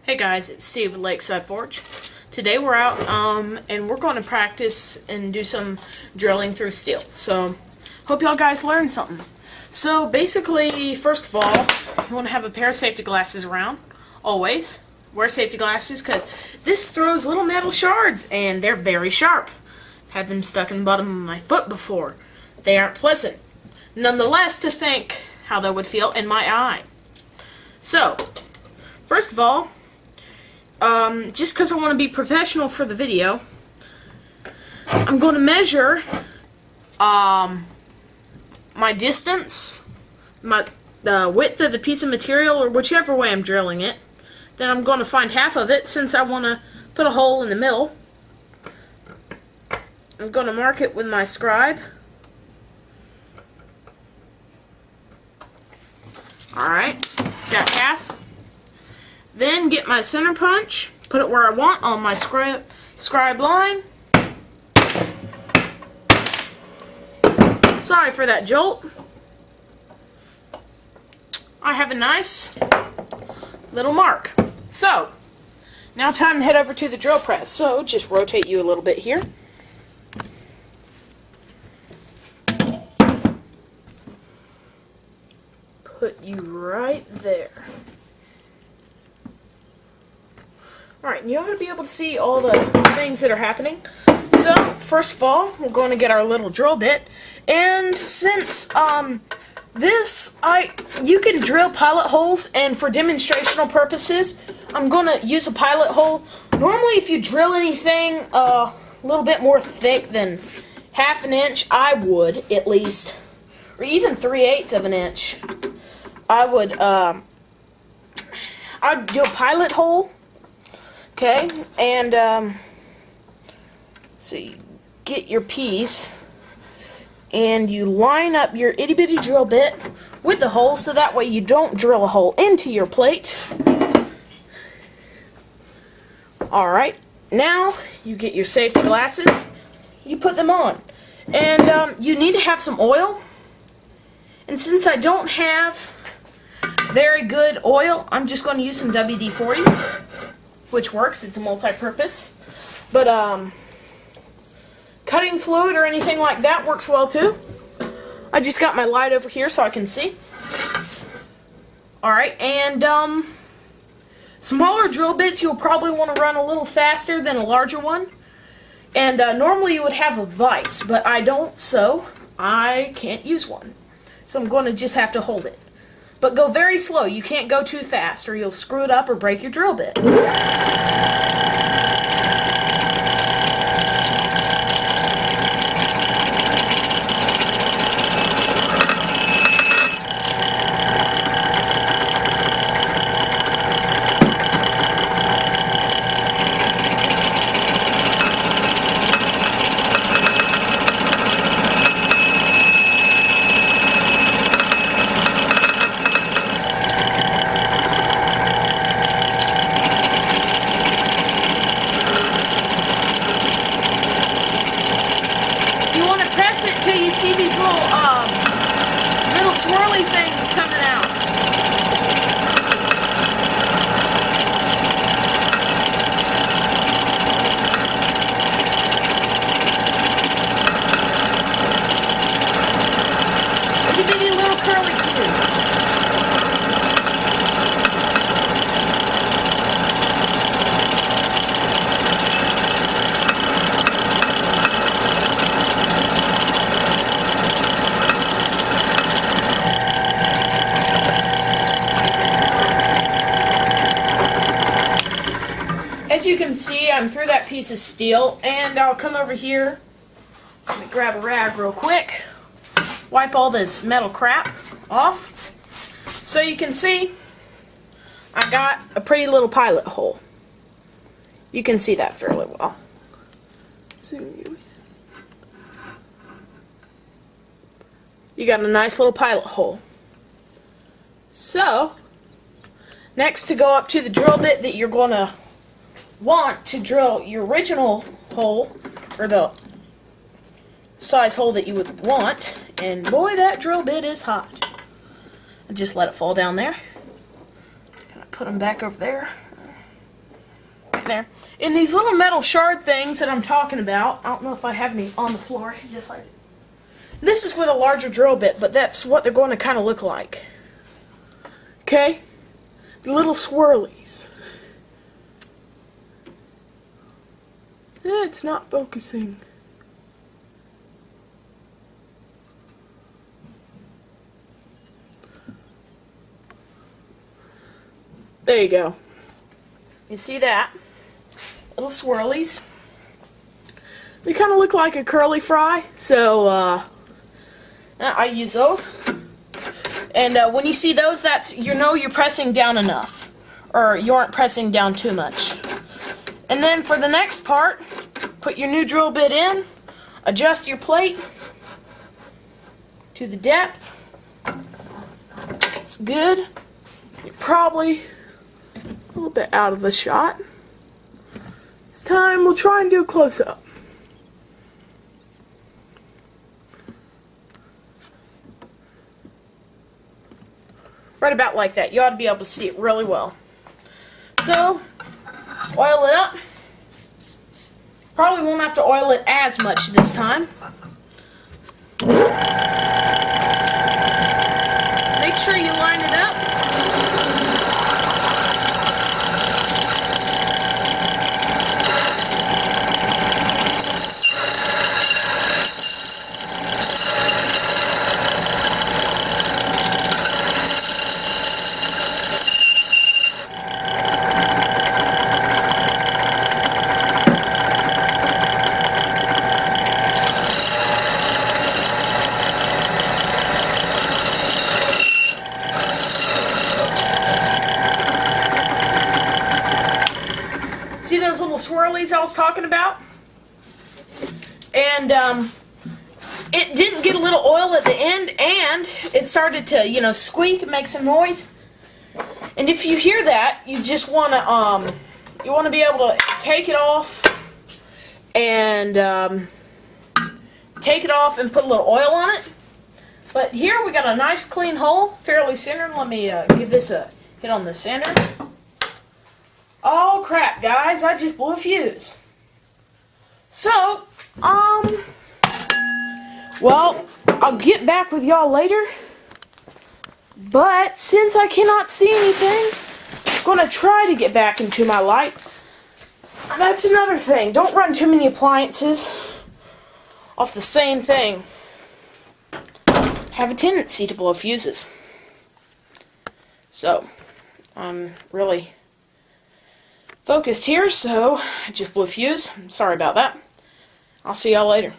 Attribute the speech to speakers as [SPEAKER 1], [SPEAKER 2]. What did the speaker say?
[SPEAKER 1] Hey guys, it's Steve with Lakeside Forge. Today we're out and we're going to practice and do some drilling through steel. So, hope y'all guys learned something. So basically, first of all, you want to have a pair of safety glasses around. Always. Wear safety glasses because this throws little metal shards and they're very sharp. I've had them stuck in the bottom of my foot before. They aren't pleasant. Nonetheless, to think how that would feel in my eye. So, first of all, just because I want to be professional for the video, I'm going to measure my distance, the width of the piece of material, or whichever way I'm drilling it. Then I'm going to find half of it, since I want to put a hole in the middle. I'm going to mark it with my scribe. Alright, got half. Then get my center punch, put it where I want on my scribe line. Sorry for that jolt. I have a nice little mark. So, now time to head over to the drill press. So, just rotate you a little bit here. Put you right there. Alright, and you ought to be able to see all the things that are happening. So, first of all, we're going to get our little drill bit. And since, you can drill pilot holes, and for demonstrational purposes, I'm going to use a pilot hole. Normally, if you drill anything a little bit more thick than half an inch, I would, at least, or even 3/8 of an inch, I'd do a pilot hole. Okay, and so you get your piece and you line up your itty bitty drill bit with the hole, so that way you don't drill a hole into your plate. Alright, now you get your safety glasses, you put them on, and you need to have some oil. And since I don't have very good oil, I'm just going to use some WD-40. Which works, it's a multi-purpose. But cutting fluid or anything like that works well too. I just got my light over here so I can see. Alright, and smaller drill bits you'll probably want to run a little faster than a larger one. And normally you would have a vise, but I don't, so I can't use one. So I'm going to just have to hold it. But go very slow. You can't go too fast or you'll screw it up or break your drill bit. Till you see these little swirly things coming out. Itty bitty little curly cubes. As you can see, I'm through that piece of steel, and I'll come over here. Let me grab a rag real quick. Wipe all this metal crap off. So you can see, I got a pretty little pilot hole. You can see that fairly well. You got a nice little pilot hole. So, next to go up to the drill bit that you're going to want to drill your original hole, or the size hole that you would want, and boy, that drill bit is hot. I just let it fall down there. Kind of put them back over there. right there. In these little metal shard things that I'm talking about, I don't know if I have any on the floor. Yes, I do. This is with a larger drill bit, but that's what they're going to kind of look like. Okay? The little swirlies. It's not focusing. There you go. You see that? Little swirlies. They kind of look like a curly fry, so I use those. And when you see those, that's, you know, you're pressing down enough, or you aren't pressing down too much. And then for the next part, put your new drill bit in, adjust your plate to the depth. It's good. You're probably a little bit out of the shot. This time we'll try and do a close-up. Right about like that. You ought to be able to see it really well. So, oil it up. Probably won't have to oil it as much this time. Make sure you line it up. See those little swirlies I was talking about? And it didn't get a little oil at the end, and it started to, you know, squeak and make some noise. And if you hear that, you just want to be able to take it off and put a little oil on it. But here we got a nice clean hole, fairly centered. Let me give this a hit on the center. Oh crap, guys, I just blew a fuse. So, well, I'll get back with y'all later. But since I cannot see anything, I'm going to try to get back into my light. And that's another thing. Don't run too many appliances off the same thing. Have a tendency to blow fuses. So, I'm really focused here, so I just blew a fuse. I'm sorry about that. I'll see y'all later.